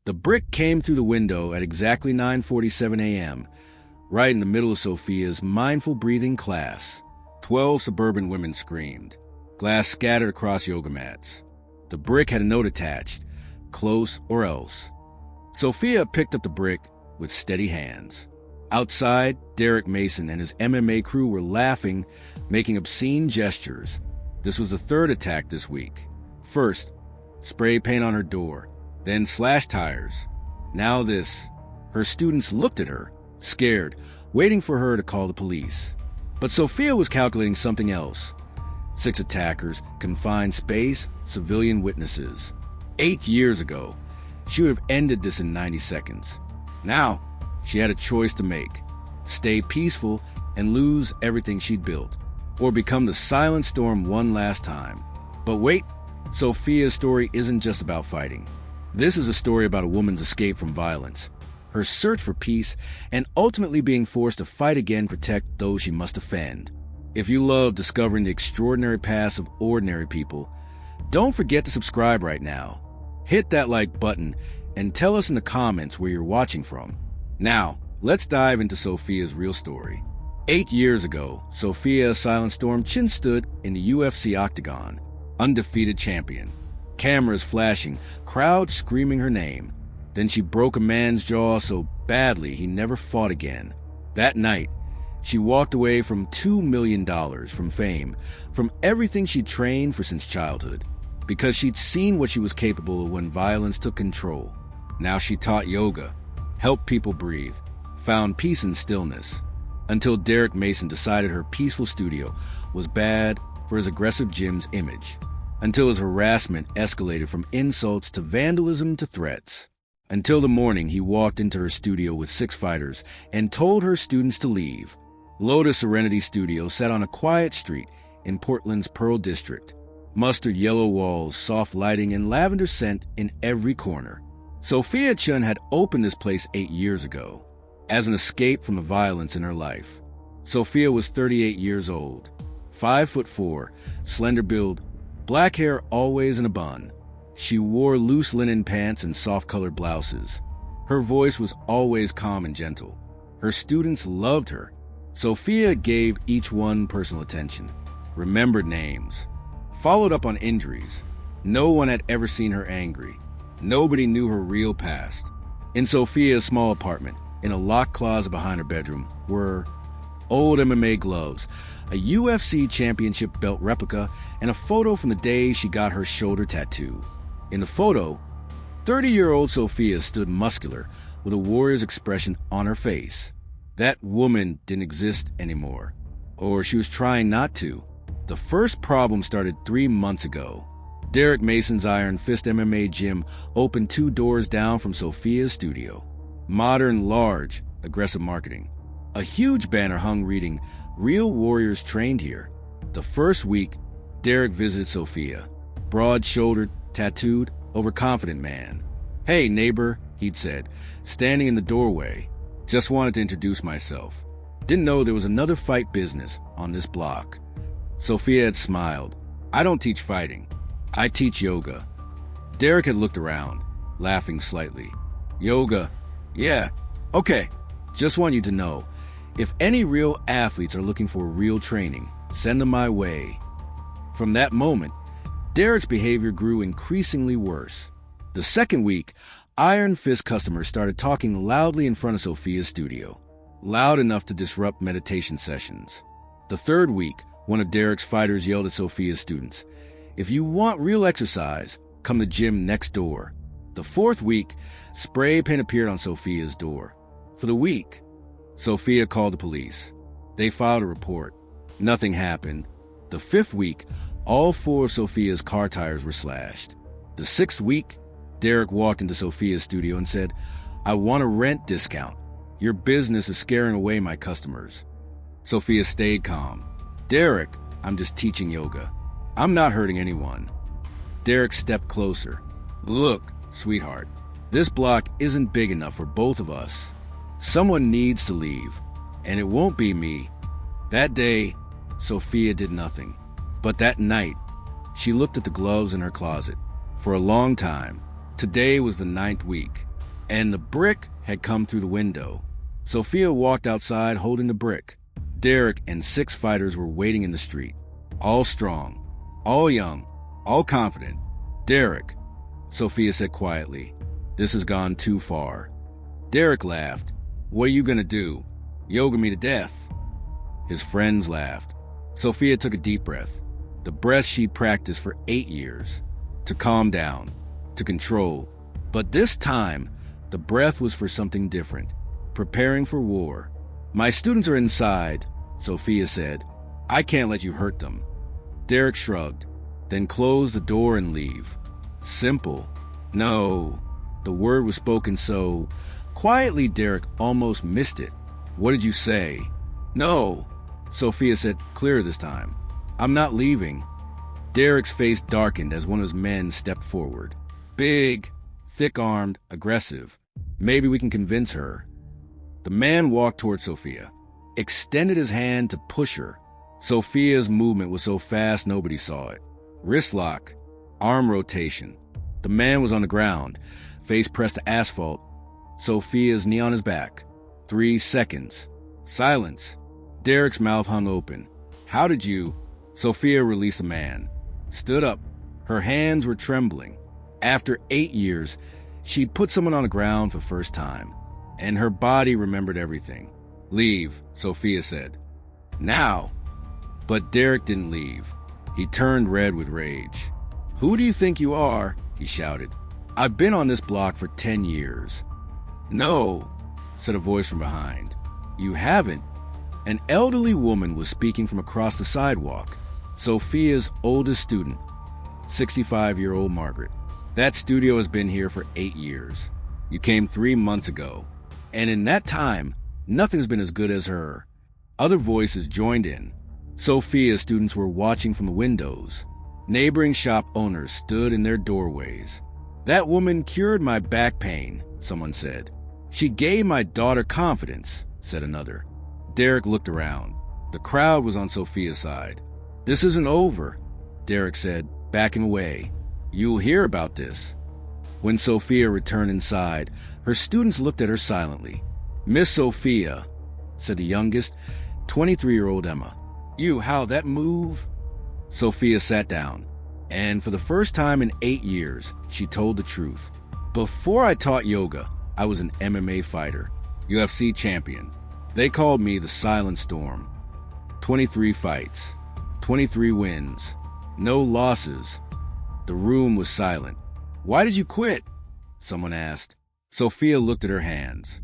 The brick came through the window at exactly 9:47 a.m., right in the middle of Sophia's mindful breathing class. 12 suburban women screamed. Glass scattered across yoga mats. The brick had a note attached, "Close or else." Sophia picked up the brick with steady hands. Outside, Derek Mason and his MMA crew were laughing, making obscene gestures. This was the third attack this week. First, spray paint on her door, then slash tires. Now this. Her students looked at her, scared, waiting for her to call the police. But Sophia was calculating something else. 6 attackers, confined space, civilian witnesses. 8 years ago, she would have ended this in 90 seconds. Now, she had a choice to make. Stay peaceful and lose everything she'd built, or become the silent storm one last time. But wait, Sophia's story isn't just about fighting. This is a story about a woman's escape from violence, her search for peace, and ultimately being forced to fight again to protect those she must defend. If you love discovering the extraordinary paths of ordinary people, don't forget to subscribe right now. Hit that like button and tell us in the comments where you're watching from. Now, let's dive into Sophia's real story. 8 years ago, Sophia Silent Storm Chen stood in the UFC octagon, undefeated champion. Cameras flashing, crowds screaming her name. Then she broke a man's jaw so badly he never fought again. That night, she walked away from $2 million, from fame, from everything she'd trained for since childhood, because she'd seen what she was capable of when violence took control. Now she taught yoga, helped people breathe, found peace in stillness, until Derek Mason decided her peaceful studio was bad for his aggressive gym's image, until his harassment escalated from insults to vandalism to threats, until the morning he walked into her studio with 6 fighters and told her students to leave. Lotus Serenity Studio sat on a quiet street in Portland's Pearl District. Mustard yellow walls, soft lighting, and lavender scent in every corner. Sophia Chen had opened this place 8 years ago, as an escape from the violence in her life. Sophia was 38 years old, 5'4", slender build, black hair always in a bun. She wore loose linen pants and soft-colored blouses. Her voice was always calm and gentle. Her students loved her. Sophia gave each one personal attention, remembered names, followed up on injuries. No one had ever seen her angry. Nobody knew her real past. In Sophia's small apartment, in a locked closet behind her bedroom, were old MMA gloves, a UFC championship belt replica, and a photo from the day she got her shoulder tattoo. In the photo, 30-year-old Sophia stood muscular, with a warrior's expression on her face. That woman didn't exist anymore, or she was trying not to. The first problem started 3 months ago. Derek Mason's Iron Fist MMA gym opened 2 doors down from Sophia's studio. Modern, large, aggressive marketing. A huge banner hung reading, "Real warriors trained here." The first week, Derek visited Sophia. Broad-shouldered, tattooed, overconfident man. "Hey, neighbor," he'd said, standing in the doorway. "Just wanted to introduce myself. Didn't know there was another fight business on this block." Sophia had smiled. "I don't teach fighting. I teach yoga." Derek had looked around, laughing slightly. "Yoga? Yeah, okay. Just want you to know, if any real athletes are looking for real training, send them my way." From that moment, Derek's behavior grew increasingly worse. The second week, Iron Fist customers started talking loudly in front of Sophia's studio, loud enough to disrupt meditation sessions. The third week, one of Derek's fighters yelled at Sophia's students, "If you want real exercise, come to the gym next door." The fourth week, spray paint appeared on Sophia's door. For the week, Sophia called the police. They filed a report. Nothing happened. The fifth week, all 4 of Sophia's car tires were slashed. The sixth week, Derek walked into Sophia's studio and said, "I want a rent discount. Your business is scaring away my customers." Sophia stayed calm. "Derek, I'm just teaching yoga. I'm not hurting anyone." Derek stepped closer. "Look, sweetheart, this block isn't big enough for both of us. Someone needs to leave, and it won't be me." That day, Sophia did nothing. But that night, she looked at the gloves in her closet. For a long time, today was the 9th week. and the brick had come through the window. Sophia walked outside holding the brick. Derek and 6 fighters were waiting in the street. All strong, all young, all confident. "Derek," Sophia said quietly, "this has gone too far." Derek laughed. "What are you gonna do? Yoga me to death?" His friends laughed. Sophia took a deep breath, the breath she practiced for 8 years, to calm down, to control. But this time, the breath was for something different, preparing for war. "My students are inside," Sophia said. "I can't let you hurt them." Derek shrugged, then closed the door and leave. Simple. No. The word was spoken so quietly Derek almost missed it. "What did you say?" "No," Sophia said clearer this time. "I'm not leaving." Derek's face darkened as one of his men stepped forward. Big, thick-armed, aggressive. "Maybe we can convince her." The man walked toward Sophia, extended his hand to push her. Sophia's movement was so fast nobody saw it. Wrist lock, arm rotation. The man was on the ground, face pressed to asphalt. Sophia's knee on his back. 3 seconds. Silence. Derek's mouth hung open. "How did you—" Sophia released the man. Stood up. Her hands were trembling. After 8 years, she'd put someone on the ground for the first time, and her body remembered everything. "Leave," Sophia said. "Now." But Derek didn't leave. He turned red with rage. "Who do you think you are?" he shouted. "I've been on this block for 10 years. "No," said a voice from behind. "You haven't." An elderly woman was speaking from across the sidewalk. Sophia's oldest student, 65-year-old Margaret. "That studio has been here for 8 years. You came 3 months ago. And in that time, nothing's been as good as her." Other voices joined in. Sophia's students were watching from the windows. Neighboring shop owners stood in their doorways. "That woman cured my back pain," someone said. "She gave my daughter confidence," said another. Derek looked around. The crowd was on Sophia's side. "This isn't over," Derek said, backing away. "You'll hear about this." When Sophia returned inside, her students looked at her silently. "Miss Sophia," said the youngest, 23-year-old Emma. How that move?" Sophia sat down, and for the first time in 8 years, she told the truth. "Before I taught yoga, I was an MMA fighter, UFC champion. They called me the Silent Storm. 23 fights, 23 wins, no losses." The room was silent. "Why did you quit?" someone asked. Sophia looked at her hands.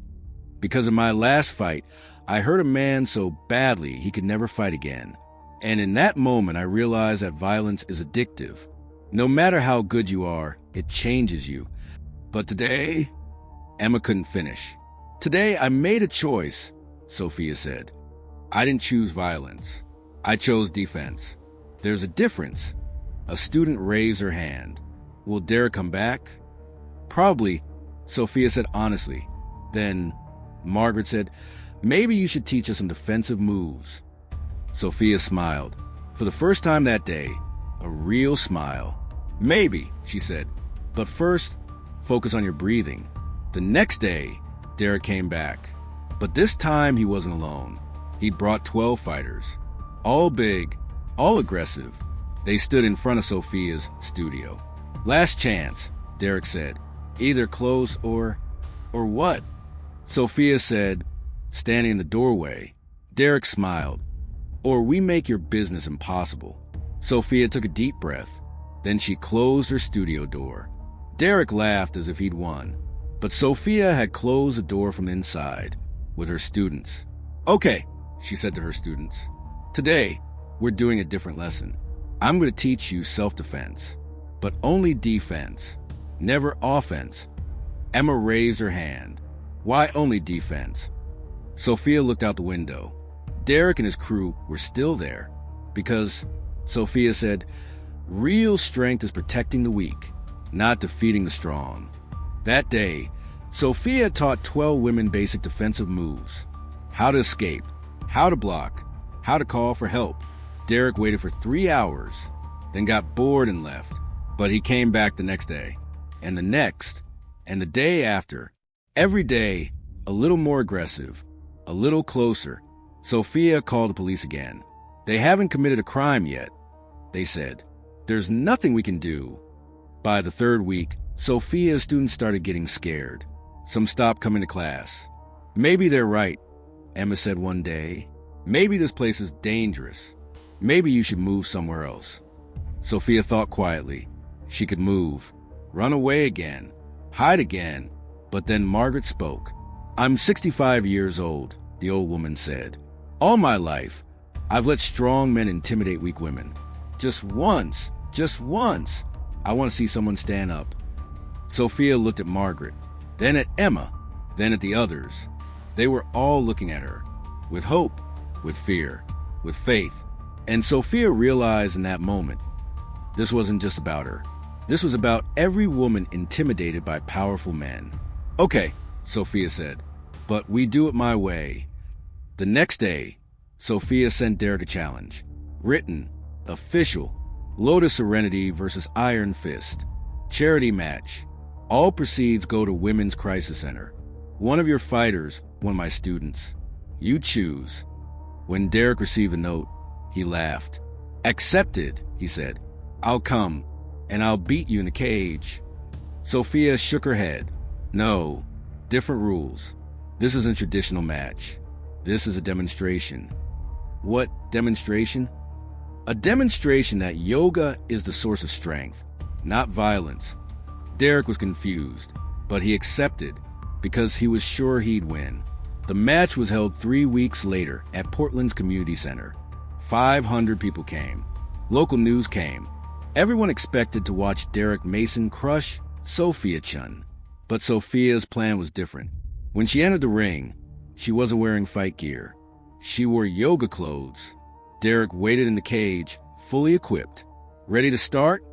"Because in my last fight, I hurt a man so badly he could never fight again. And in that moment, I realized that violence is addictive. No matter how good you are, it changes you. But today..." Emma couldn't finish. "Today, I made a choice," Sophia said. "I didn't choose violence. I chose defense. There's a difference." A student raised her hand. "Will Derek come back?" "Probably," Sophia said honestly. Then Margaret said, "Maybe you should teach us some defensive moves." Sophia smiled. For the first time that day, a real smile. "Maybe," she said. "But first, focus on your breathing." The next day, Derek came back. But this time he wasn't alone. He'd brought 12 fighters. All big, all aggressive. They stood in front of Sophia's studio. "Last chance," Derek said. "Either close or what?" Sophia said, standing in the doorway. Derek smiled. "Or we make your business impossible." Sophia took a deep breath. Then she closed her studio door. Derek laughed as if he'd won. But Sophia had closed the door from inside with her students. "Okay," she said to her students. "Today, we're doing a different lesson. I'm going to teach you self-defense, but only defense, never offense." Emma raised her hand. "Why only defense?" Sophia looked out the window. Derek and his crew were still there. "Because," Sophia said, "real strength is protecting the weak, not defeating the strong." That day, Sophia taught 12 women basic defensive moves. How to escape, how to block, how to call for help. Derek waited for 3 hours, then got bored and left. But he came back the next day, and the next, and the day after. Every day, a little more aggressive, a little closer. Sophia called the police again. They haven't committed a crime yet, they said. There's nothing we can do. By the third week, Sophia's students started getting scared. Some stopped coming to class. Maybe they're right, Emma said one day. Maybe this place is dangerous. Maybe you should move somewhere else. Sophia thought quietly. She could move, run away again, hide again. But then Margaret spoke. I'm 65 years old, the old woman said. All my life, I've let strong men intimidate weak women. Just once, I want to see someone stand up. Sophia looked at Margaret, then at Emma, then at the others. They were all looking at her, with hope, with fear, with faith. And Sophia realized in that moment, this wasn't just about her. This was about every woman intimidated by powerful men. Okay, Sophia said, but we do it my way. The next day, Sophia sent Derek a challenge. Written, official, Lotus Serenity versus Iron Fist. Charity match. All proceeds go to Women's Crisis Center. One of your fighters, one of my students. You choose. When Derek received the note, he laughed. Accepted, he said. I'll come, and I'll beat you in the cage. Sophia shook her head. No, different rules. This isn't a traditional match. This is a demonstration. What demonstration? A demonstration that yoga is the source of strength, not violence. Derek was confused, but he accepted because he was sure he'd win. The match was held 3 weeks later at Portland's community center. 500 people came. Local news came. Everyone expected to watch Derek Mason crush Sophia Chen. But Sophia's plan was different. When she entered the ring, she wasn't wearing fight gear. She wore yoga clothes. Derek waited in the cage, fully equipped. Ready to start?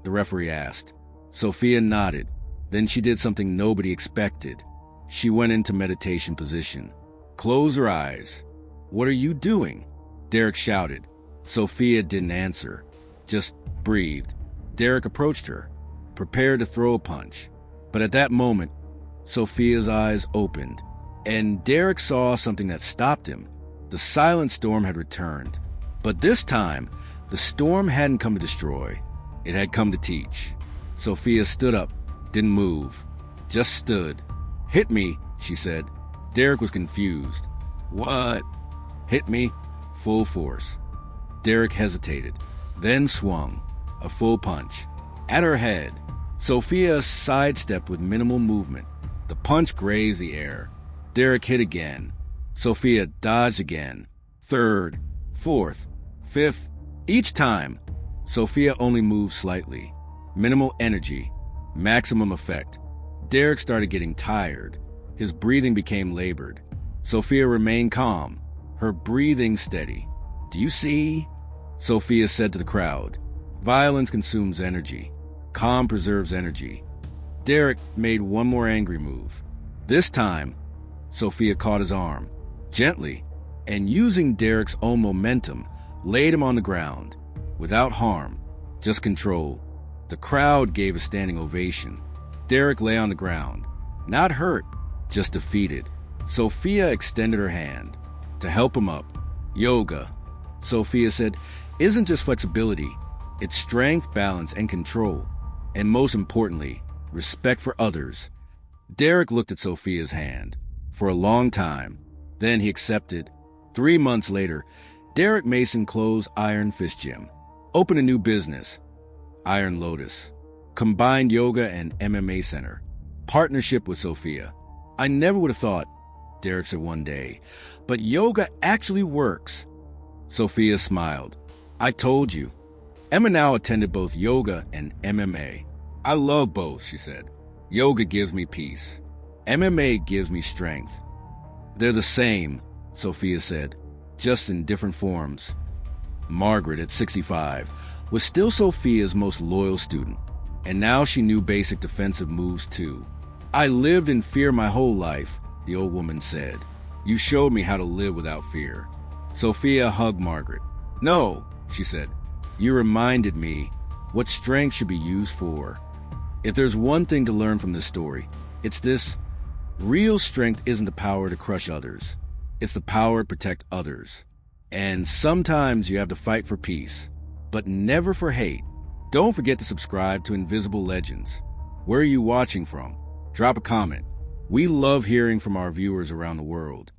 The referee asked. Sophia nodded. Then she did something nobody expected. She went into meditation position. Close her eyes. What are you doing? Derek shouted. Sophia didn't answer, just breathed. Derek approached her, prepared to throw a punch. But at that moment, Sophia's eyes opened, and Derek saw something that stopped him. The silent storm had returned. But this time, the storm hadn't come to destroy. It had come to teach. Sophia stood up, didn't move, just stood. Hit me, she said. Derek was confused. What? Hit me? Full force. Derek hesitated, then swung. A full punch. At her head. Sophia sidestepped with minimal movement. The punch grazed the air. Derek hit again. Sophia dodged again. Third, fourth, fifth. Each time, Sophia only moved slightly. Minimal energy. Maximum effect. Derek started getting tired. His breathing became labored. Sophia remained calm, her breathing steady. Do you see? Sophia said to the crowd. Violence consumes energy. Calm preserves energy. Derek made one more angry move. This time, Sophia caught his arm, gently, and using Derek's own momentum, laid him on the ground, without harm, just control. The crowd gave a standing ovation. Derek lay on the ground, not hurt, just defeated. Sophia extended her hand to help him up. Yoga, Sophia said, isn't just flexibility. It's strength, balance, and control. And most importantly, respect for others. Derek looked at Sophia's hand for a long time. Then he accepted. 3 months later, Derek Mason closed Iron Fist Gym, opened a new business, Iron Lotus, combined yoga and MMA center, partnership with Sophia. I never would have thought, Derek said one day, but yoga actually works. Sophia smiled. I told you. Emma now attended both yoga and MMA. I love both, she said. Yoga gives me peace. MMA gives me strength. They're the same, Sophia said, just in different forms. Margaret, at 65, was still Sophia's most loyal student, and now she knew basic defensive moves too. I lived in fear my whole life, the old woman said. You showed me how to live without fear. Sophia hugged Margaret. No, she said. You reminded me what strength should be used for. If there's one thing to learn from this story, it's this. Real strength isn't the power to crush others. It's the power to protect others. And sometimes you have to fight for peace, but never for hate. Don't forget to subscribe to Invisible Legends. Where are you watching from? Drop a comment. We love hearing from our viewers around the world.